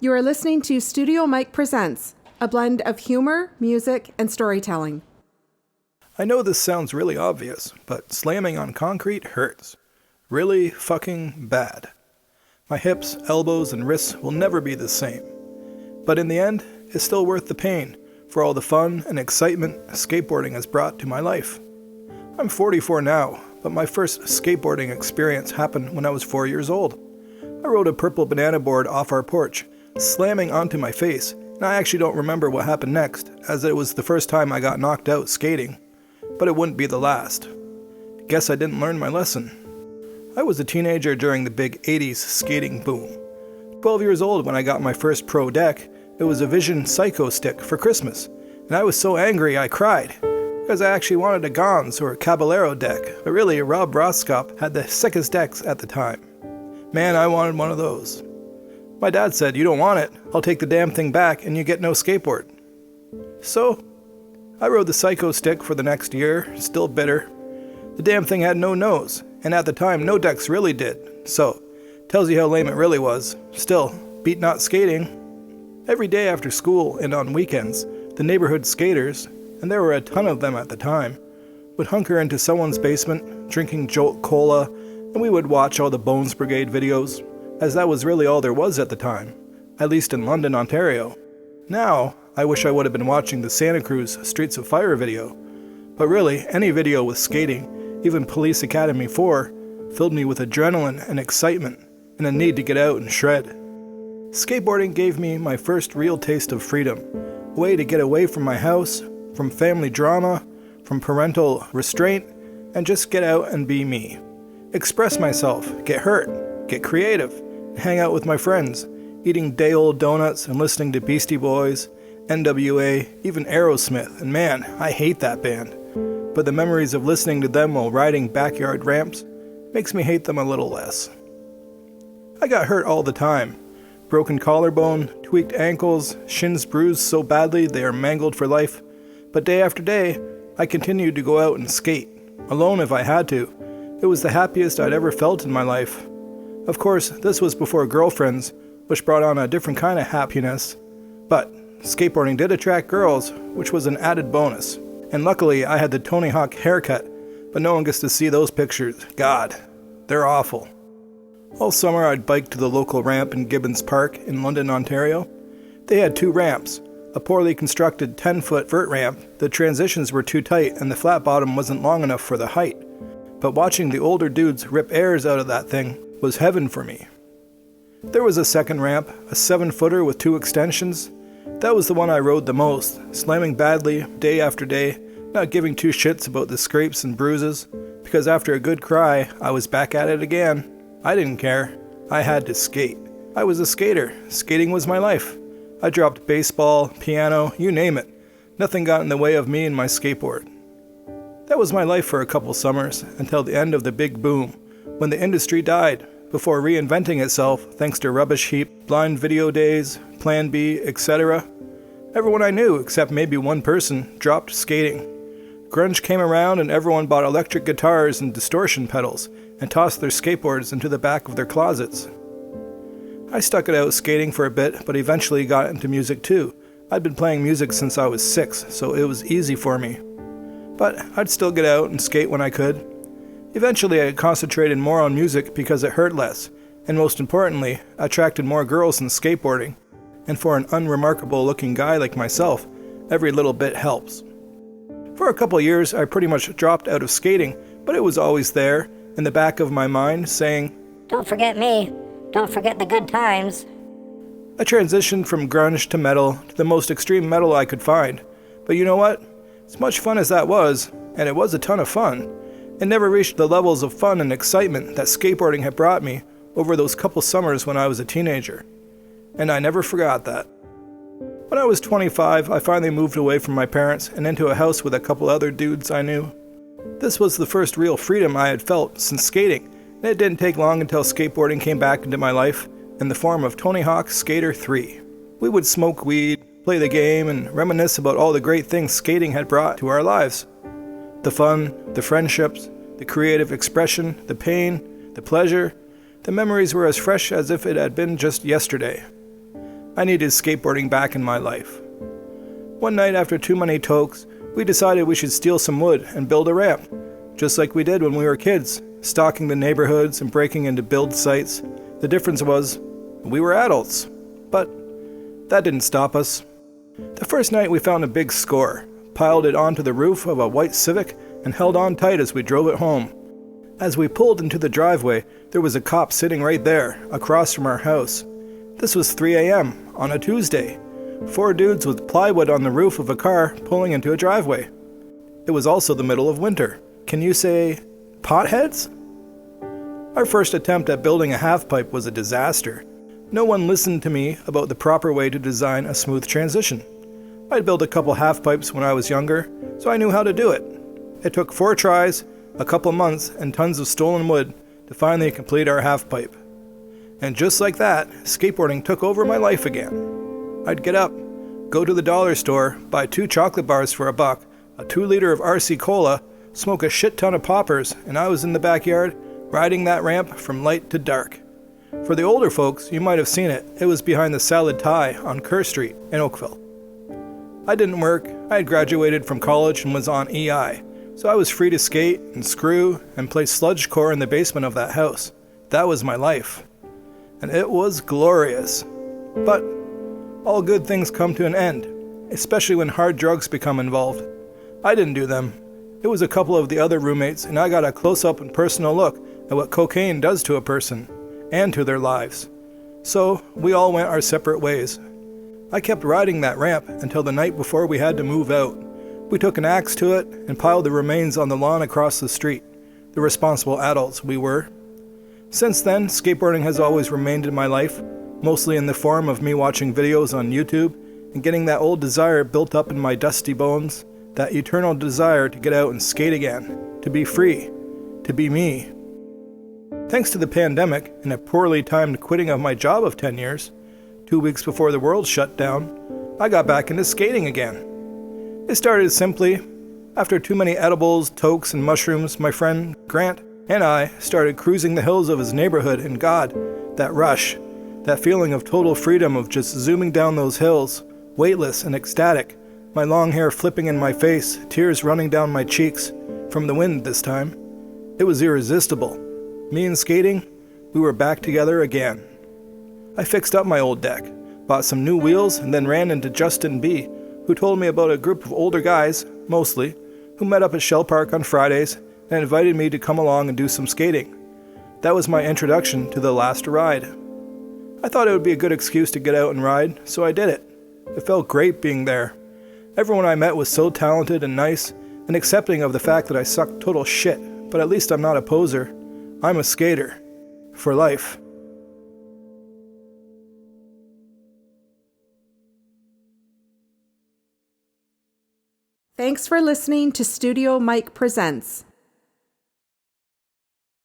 You are listening to Studio Mike Presents, a blend of humor, music, and storytelling. I know this sounds really obvious, but slamming on concrete hurts. Really fucking bad. My hips, elbows, and wrists will never be the same. But in the end, it's still worth the pain for all the fun and excitement skateboarding has brought to my life. I'm 44 now, but my first skateboarding experience happened when I was 4 years old. I rode a purple banana board off our porch, slamming onto my face, and I actually don't remember what happened next, as it was the first time I got knocked out skating. But it wouldn't be the last. Guess I didn't learn my lesson. I was a teenager during the big 80s skating boom. 12 years old when I got my first pro deck. It was a Vision Psycho stick for Christmas, and I was so angry I cried, because I actually wanted a Gons or a Caballero deck, but really Rob Roskop had the sickest decks at the time. Man, I wanted one of those. My dad said, "You don't want it, I'll take the damn thing back and you get no skateboard." So, I rode the Psycho stick for the next year, still bitter. The damn thing had no nose, and at the time no decks really did, so, tells you how lame it really was. Still, beat not skating. Every day after school and on weekends, the neighborhood skaters, and there were a ton of them at the time, would hunker into someone's basement, drinking Jolt Cola, and we would watch all the Bones Brigade videos, as that was really all there was at the time, at least in London, Ontario. Now, I wish I would have been watching the Santa Cruz Streets of Fire video, but really, any video with skating, even Police Academy 4, filled me with adrenaline and excitement, and a need to get out and shred. Skateboarding gave me my first real taste of freedom, a way to get away from my house, from family drama, from parental restraint, and just get out and be me. Express myself, get hurt, get creative, and hang out with my friends, eating day-old donuts and listening to Beastie Boys, NWA, even Aerosmith, and man, I hate that band. But the memories of listening to them while riding backyard ramps makes me hate them a little less. I got hurt all the time. Broken collarbone, tweaked ankles, shins bruised so badly they are mangled for life. But day after day, I continued to go out and skate, alone if I had to. It was the happiest I'd ever felt in my life. Of course, this was before girlfriends, which brought on a different kind of happiness. But skateboarding did attract girls, which was an added bonus. And luckily, I had the Tony Hawk haircut, but no one gets to see those pictures. God, they're awful. All summer, I'd bike to the local ramp in Gibbons Park in London, Ontario. They had 2 ramps. A poorly constructed 10-foot vert ramp, the transitions were too tight and the flat bottom wasn't long enough for the height. But watching the older dudes rip airs out of that thing was heaven for me. There was a second ramp, a 7-footer with 2 extensions. That was the one I rode the most, slamming badly day after day, not giving 2 shits about the scrapes and bruises, because after a good cry, I was back at it again. I didn't care. I had to skate. I was a skater. Skating was my life. I dropped baseball, piano, you name it. Nothing got in the way of me and my skateboard. That was my life for a couple summers, until the end of the big boom, when the industry died, before reinventing itself thanks to Rubbish Heap, Blind Video Days, Plan B, etc. Everyone I knew, except maybe one person, dropped skating. Grunge came around and everyone bought electric guitars and distortion pedals, and tossed their skateboards into the back of their closets. I stuck it out skating for a bit, but eventually got into music too. I'd been playing music since I was 6, so it was easy for me. But I'd still get out and skate when I could. Eventually I concentrated more on music because it hurt less, and most importantly, attracted more girls than skateboarding. And for an unremarkable looking guy like myself, every little bit helps. For a couple years I pretty much dropped out of skating, but it was always there, in the back of my mind, saying, "Don't forget me. Don't forget the good times." I transitioned from grunge to metal to the most extreme metal I could find. But you know what? As much fun as that was, and it was a ton of fun, it never reached the levels of fun and excitement that skateboarding had brought me over those couple summers when I was a teenager. And I never forgot that. When I was 25, I finally moved away from my parents and into a house with a couple other dudes I knew. This was the first real freedom I had felt since skating, and it didn't take long until skateboarding came back into my life in the form of Tony Hawk Skater 3. We would smoke weed, play the game, and reminisce about all the great things skating had brought to our lives. The fun, the friendships, the creative expression, the pain, the pleasure, the memories were as fresh as if it had been just yesterday. I needed skateboarding back in my life. One night after too many tokes, we decided we should steal some wood and build a ramp, just like we did when we were kids, stalking the neighborhoods and breaking into build sites. The difference was, we were adults. But that didn't stop us. The first night we found a big score, piled it onto the roof of a white Civic, and held on tight as we drove it home. As we pulled into the driveway, there was a cop sitting right there, across from our house. This was 3 a.m. on a Tuesday. 4 dudes with plywood on the roof of a car pulling into a driveway. It was also the middle of winter. Can you say, potheads? Our first attempt at building a half-pipe was a disaster. No one listened to me about the proper way to design a smooth transition. I'd built a couple half-pipes when I was younger, so I knew how to do it. It took 4 tries, a couple months, and tons of stolen wood to finally complete our half-pipe. And just like that, skateboarding took over my life again. I'd get up, go to the dollar store, buy 2 chocolate bars for $1, a 2-liter of RC Cola, smoke a shit ton of poppers, and I was in the backyard, riding that ramp from light to dark. For the older folks, you might have seen it. It was behind the Salad Thai on Kerr Street in Oakville. I didn't work. I had graduated from college and was on EI, so I was free to skate and screw and play sludge core in the basement of that house. That was my life. And it was glorious. But all good things come to an end, especially when hard drugs become involved. I didn't do them. It was a couple of the other roommates, and I got a close-up and personal look at what cocaine does to a person and to their lives. So we all went our separate ways. I kept riding that ramp until the night before we had to move out. We took an axe to it and piled the remains on the lawn across the street. The responsible adults we were. Since then, skateboarding has always remained in my life, mostly in the form of me watching videos on YouTube and getting that old desire built up in my dusty bones, that eternal desire to get out and skate again, to be free, to be me. Thanks to the pandemic and a poorly timed quitting of my job of 10 years, 2 weeks before the world shut down, I got back into skating again. It started simply. After too many edibles, tokes, and mushrooms, my friend Grant and I started cruising the hills of his neighborhood, and God, that rush, that feeling of total freedom of just zooming down those hills, weightless and ecstatic, my long hair flipping in my face, tears running down my cheeks, from the wind this time. It was irresistible. Me and skating, we were back together again. I fixed up my old deck, bought some new wheels, and then ran into Justin B., who told me about a group of older guys, mostly, who met up at Shell Park on Fridays and invited me to come along and do some skating. That was my introduction to the last ride. I thought it would be a good excuse to get out and ride, so I did it. It felt great being there. Everyone I met was so talented and nice, and accepting of the fact that I sucked total shit, but at least I'm not a poser. I'm a skater. For life. Thanks for listening to Studio Mike Presents.